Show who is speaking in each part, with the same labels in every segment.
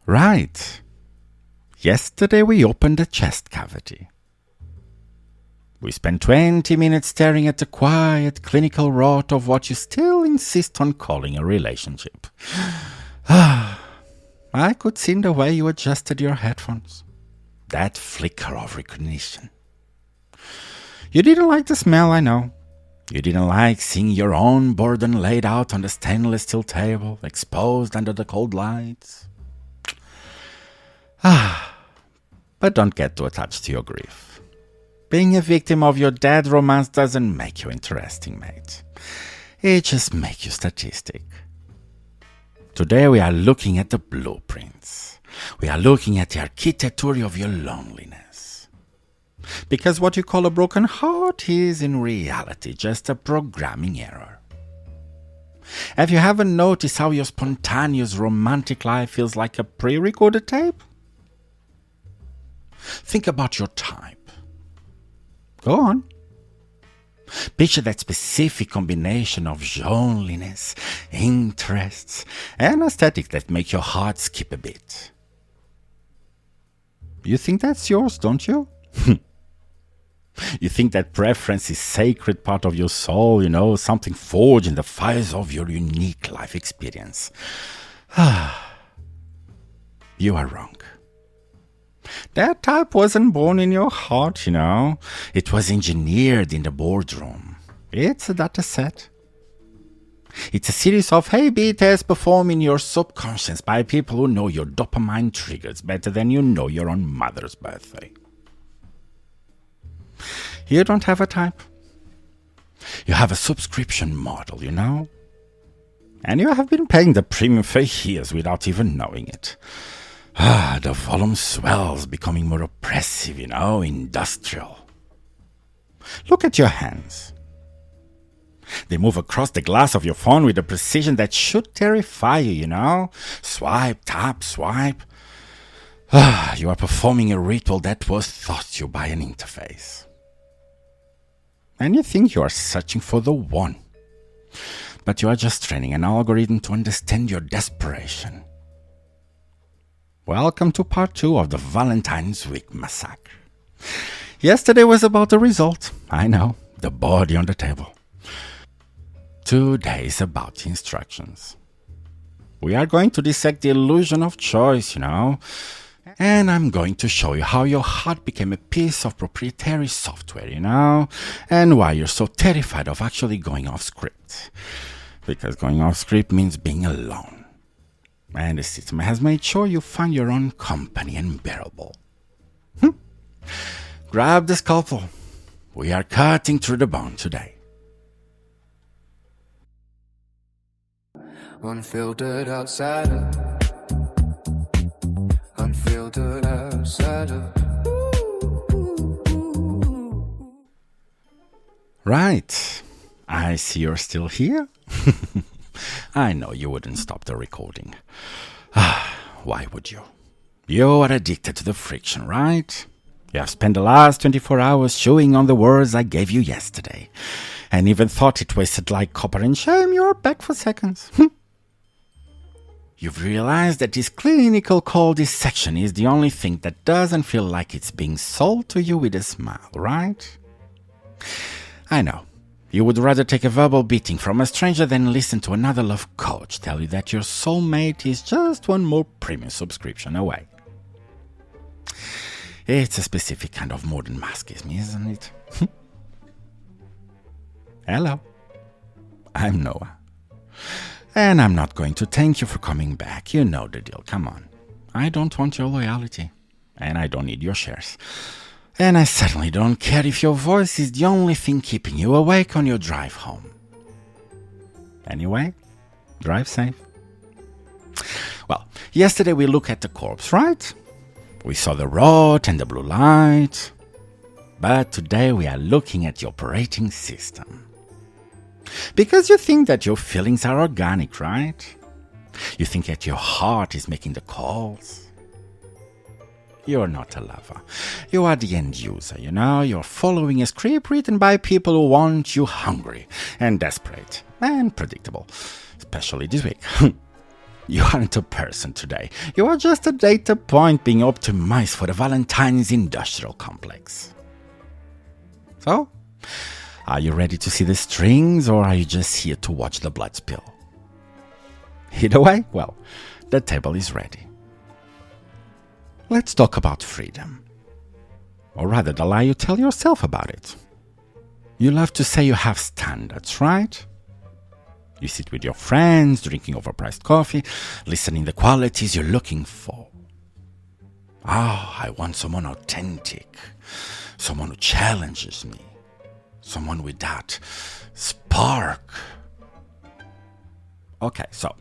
Speaker 1: Right. Yesterday we opened the chest cavity. We spent 20 minutes staring at the quiet, clinical rot of what you still insist on calling a relationship. I could see in the way you adjusted your headphones. That flicker of recognition. You didn't like the smell, I know. You didn't like seeing your own burden laid out on the stainless steel table, exposed under the cold lights. But don't get too attached to your grief. Being a victim of your dead romance doesn't make you interesting, mate. It just makes you statistic. Today we are looking at the blueprints. We are looking at the architecture of your loneliness. Because what you call a broken heart is in reality just a programming error. Have you ever noticed how your spontaneous romantic life feels like a pre-recorded tape? Think about your type. Go on. Picture that specific combination of loneliness, interests, and aesthetic that make your heart skip a bit. You think that's yours, don't you? You think that preference is sacred part of your soul, something forged in the fires of your unique life experience. You are wrong. That type wasn't born in your heart, It was engineered in the boardroom. It's a data set. It's a series of A/B tests performed in your subconscious by people who know your dopamine triggers better than you know your own mother's birthday. You don't have a type. You have a subscription model, And you have been paying the premium for years without even knowing it. The volume swells, becoming more oppressive, industrial. Look at your hands. They move across the glass of your phone with a precision that should terrify you, Swipe, tap, swipe. You are performing a ritual that was taught to you by an interface. And you think you are searching for the one. But you are just training an algorithm to understand your desperation. Welcome to part 2 of the Valentine's Week massacre. Yesterday was about the result. I know, the body on the table. Today is about the instructions. We are going to dissect the illusion of choice, And I'm going to show you how your heart became a piece of proprietary software, And why you're so terrified of actually going off script. Because going off script means being alone. And the system has made sure you find your own company unbearable. Grab the scalpel. We are cutting through the bone today.
Speaker 2: Unfiltered outsider. Unfiltered outsider.
Speaker 1: Right. I see you're still here. I know you wouldn't stop the recording. Why would you? You are addicted to the friction, right? You have spent the last 24 hours chewing on the words I gave you yesterday, and even thought it wasted like copper and shame you're back for seconds. You've realized that this clinical cold dissection is the only thing that doesn't feel like it's being sold to you with a smile, right? I know. You would rather take a verbal beating from a stranger than listen to another love coach tell you that your soulmate is just one more premium subscription away. It's a specific kind of modern masochism, isn't it? Hello. I'm Noah. And I'm not going to thank you for coming back. You know the deal. Come on. I don't want your loyalty. And I don't need your shares. And I certainly don't care if your voice is the only thing keeping you awake on your drive home. Anyway, drive safe. Well, yesterday we looked at the corpse, right? We saw the rot and the blue light. But today we are looking at the operating system. Because you think that your feelings are organic, right? You think that your heart is making the calls. You're not a lover. You are the end user, You're following a script written by people who want you hungry and desperate and predictable, especially this week. You aren't a person today. You are just a data point being optimized for the Valentine's industrial complex. So, are you ready to see the strings, or are you just here to watch the blood spill? Either way, well, the table is ready. Let's talk about freedom. Or rather, the lie you tell yourself about it. You love to say you have standards, right? You sit with your friends, drinking overpriced coffee, listening the qualities you're looking for. I want someone authentic, someone who challenges me, someone with that spark. Okay, so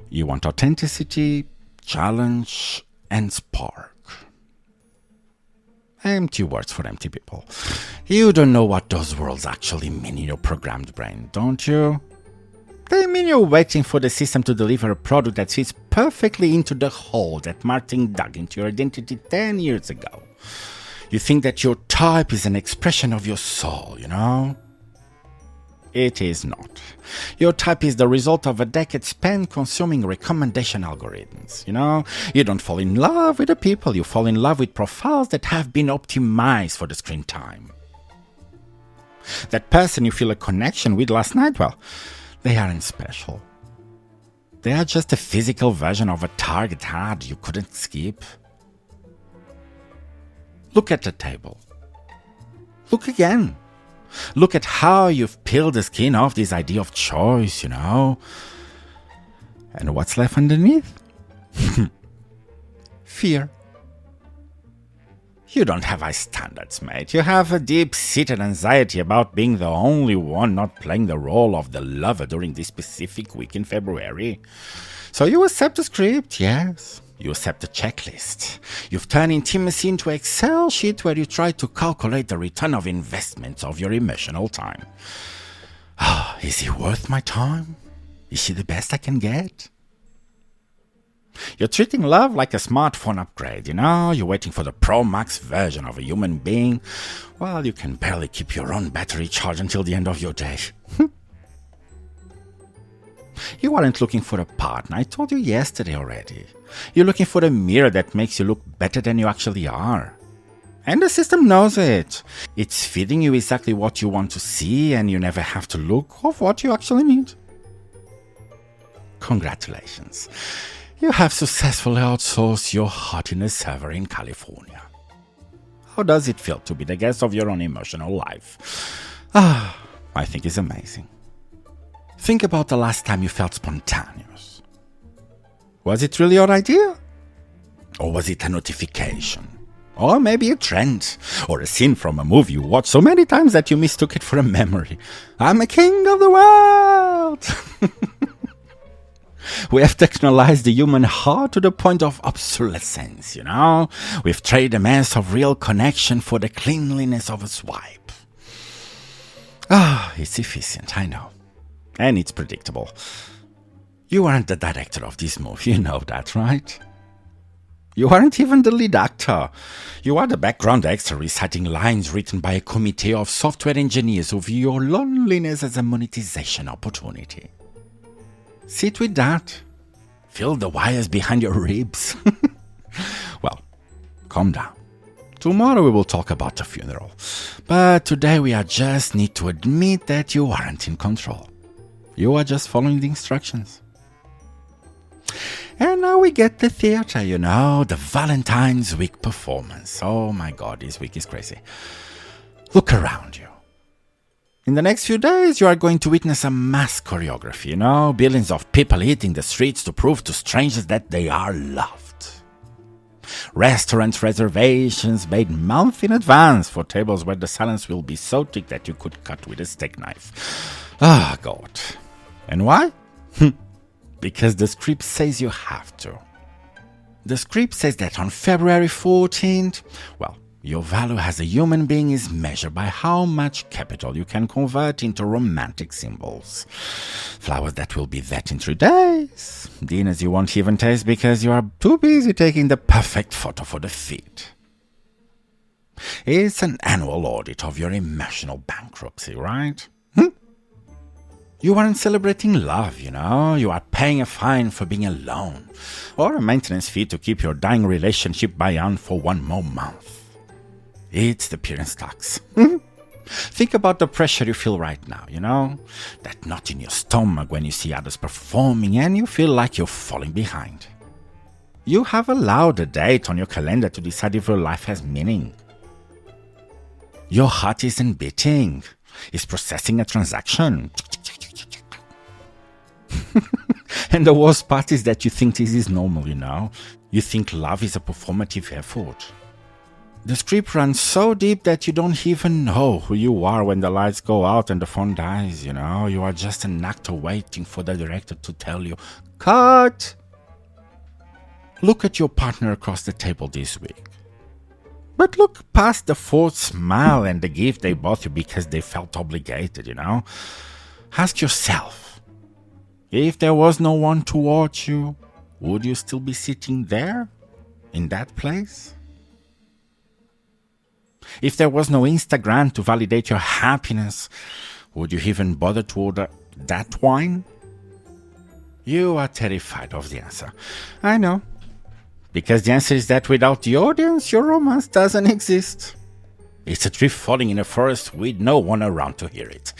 Speaker 1: you want authenticity, challenge, and spark. Empty words for empty people. You don't know what those words actually mean in your programmed brain, don't you? They mean you're waiting for the system to deliver a product that fits perfectly into the hole that Martin dug into your identity 10 years ago. You think that your type is an expression of your soul, you know? It is not. Your type is the result of a decade spent consuming recommendation algorithms, you know? You don't fall in love with the people, you fall in love with profiles that have been optimized for the screen time. That person you feel a connection with last night, well, they aren't special. They are just a physical version of a target ad you couldn't skip. Look at the table. Look again. Look at how you've peeled the skin off this idea of choice, you know. And what's left underneath? Fear. You don't have high standards, mate. You have a deep-seated anxiety about being the only one not playing the role of the lover during this specific week in February. So you accept the script, yes. You accept the checklist. You've turned intimacy into an Excel sheet where you try to calculate the return of investment of your emotional time. Is he worth my time? Is she the best I can get? You're treating love like a smartphone upgrade, you know? You're waiting for the Pro Max version of a human being. Well, you can barely keep your own battery charged until the end of your day. You aren't looking for a partner, I told you yesterday already. You're looking for a mirror that makes you look better than you actually are. And the system knows it. It's feeding you exactly what you want to see, and you never have to look of what you actually need. Congratulations. You have successfully outsourced your heart in a server in California. How does it feel to be the guest of your own emotional life? I think it's amazing. Think about the last time you felt spontaneous. Was it really your idea? Or was it a notification? Or maybe a trend? Or a scene from a movie you watched so many times that you mistook it for a memory? I'm a king of the world! We have technologized the human heart to the point of obsolescence, you know? We've traded the mess of real connection for the cleanliness of a swipe. It's efficient, I know. And it's predictable. You aren't the director of this movie, you know that, right? You aren't even the lead actor. You are the background extra reciting lines written by a committee of software engineers who view your loneliness as a monetization opportunity. Sit with that. Feel the wires behind your ribs. Well, calm down. Tomorrow we will talk about the funeral. But today we just need to admit that you aren't in control. You are just following the instructions. And now we get the theater, you know, the Valentine's week performance. Oh my God, this week is crazy. Look around you. In the next few days, you are going to witness a mass choreography, you know, billions of people hitting the streets to prove to strangers that they are loved. Restaurant reservations made months in advance for tables where the silence will be so thick that you could cut with a steak knife. God. And why? Because the script says you have to. The script says that on February 14th, well, your value as a human being is measured by how much capital you can convert into romantic symbols. Flowers that will be that in 3 days. Dinners you won't even taste because you are too busy taking the perfect photo for the feed. It's an annual audit of your emotional bankruptcy, right? You aren't celebrating love, You are paying a fine for being alone, or a maintenance fee to keep your dying relationship by on for one more month. It's the appearance tax. Think about the pressure you feel right now, That knot in your stomach when you see others performing and you feel like you're falling behind. You have allowed a date on your calendar to decide if your life has meaning. Your heart isn't beating, it's processing a transaction. And the worst part is that you think this is normal, You think love is a performative effort. The script runs so deep that you don't even know who you are when the lights go out and the phone dies, You are just an actor waiting for the director to tell you, cut! Look at your partner across the table this week. But look past the forced smile and the gift they bought you because they felt obligated, Ask yourself, if there was no one to watch you, would you still be sitting there, in that place? If there was no Instagram to validate your happiness, would you even bother to order that wine? You are terrified of the answer. I know. Because the answer is that without the audience, your romance doesn't exist. It's a tree falling in a forest with no one around to hear it.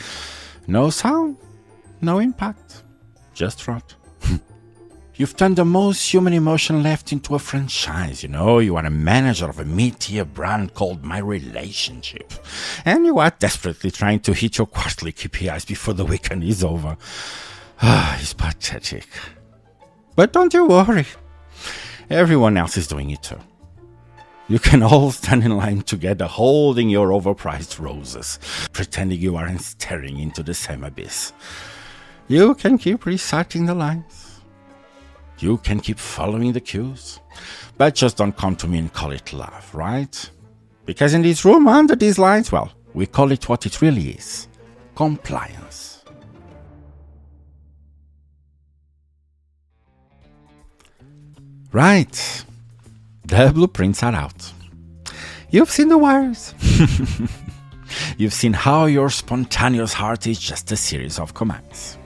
Speaker 1: No sound, no impact, just rot. You've turned the most human emotion left into a franchise, You are a manager of a mid-tier brand called My Relationship. And you are desperately trying to hit your quarterly KPIs before the weekend is over. It's pathetic. But don't you worry. Everyone else is doing it too. You can all stand in line together holding your overpriced roses, pretending you aren't staring into the same abyss. You can keep reciting the lines. You can keep following the cues. But just don't come to me and call it love, right? Because in this room, under these lines, well, we call it what it really is. Compliance. Right. The blueprints are out. You've seen the wires. You've seen how your spontaneous heart is just a series of commands.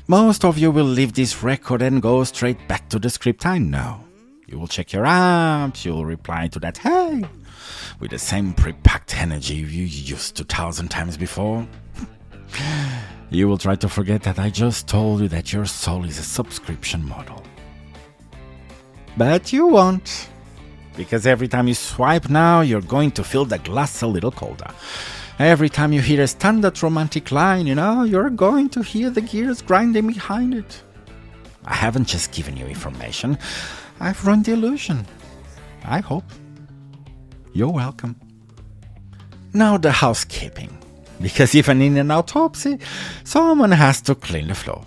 Speaker 1: Most of you will leave this record and go straight back to the script, I know. You will check your apps, you will reply to that hey with the same pre-packed energy you used 2,000 times before. You will try to forget that I just told you that your soul is a subscription model. But you won't. Because every time you swipe now, you're going to feel the glass a little colder. Every time you hear a standard romantic line, you're going to hear the gears grinding behind it. I haven't just given you information. I've ruined the illusion. I hope. You're welcome. Now the housekeeping. Because even in an autopsy, someone has to clean the floor.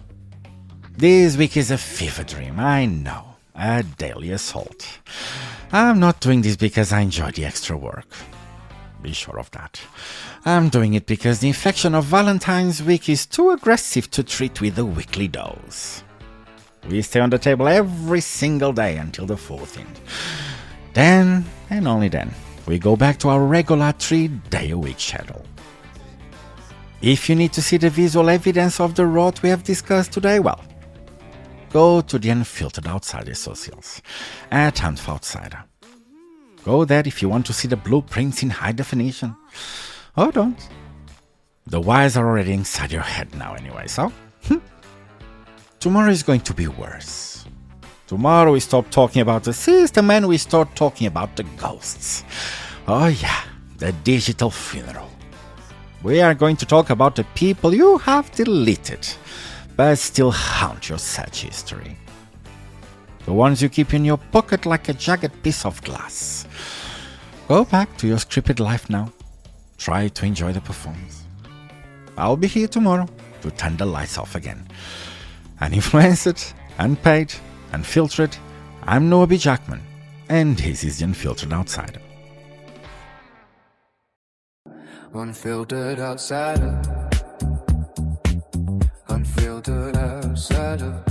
Speaker 1: This week is a fever dream, I know. A daily assault. I'm not doing this because I enjoy the extra work. Be sure of that. I'm doing it because the infection of Valentine's week is too aggressive to treat with a weekly dose. We stay on the table every single day until the 14th. Then, and only then, we go back to our regular 3-day-a-week schedule. If you need to see the visual evidence of the rot we have discussed today, well, go to the Unfiltered Outsider socials at Outsider. Go there if you want to see the blueprints in high definition. Or don't. The wires are already inside your head now anyway, so... Tomorrow is going to be worse. Tomorrow we stop talking about the system and we start talking about the ghosts. Oh yeah, the digital funeral. We are going to talk about the people you have deleted, but still haunt your search history. The ones you keep in your pocket like a jagged piece of glass. Go back to your scripted life now. Try to enjoy the performance. I'll be here tomorrow to turn the lights off again. Uninfluenced, Unpaid, Unfiltered, I'm Jackman, and this is the Unfiltered Outsider.
Speaker 2: Unfiltered outsider. Unfiltered outsider.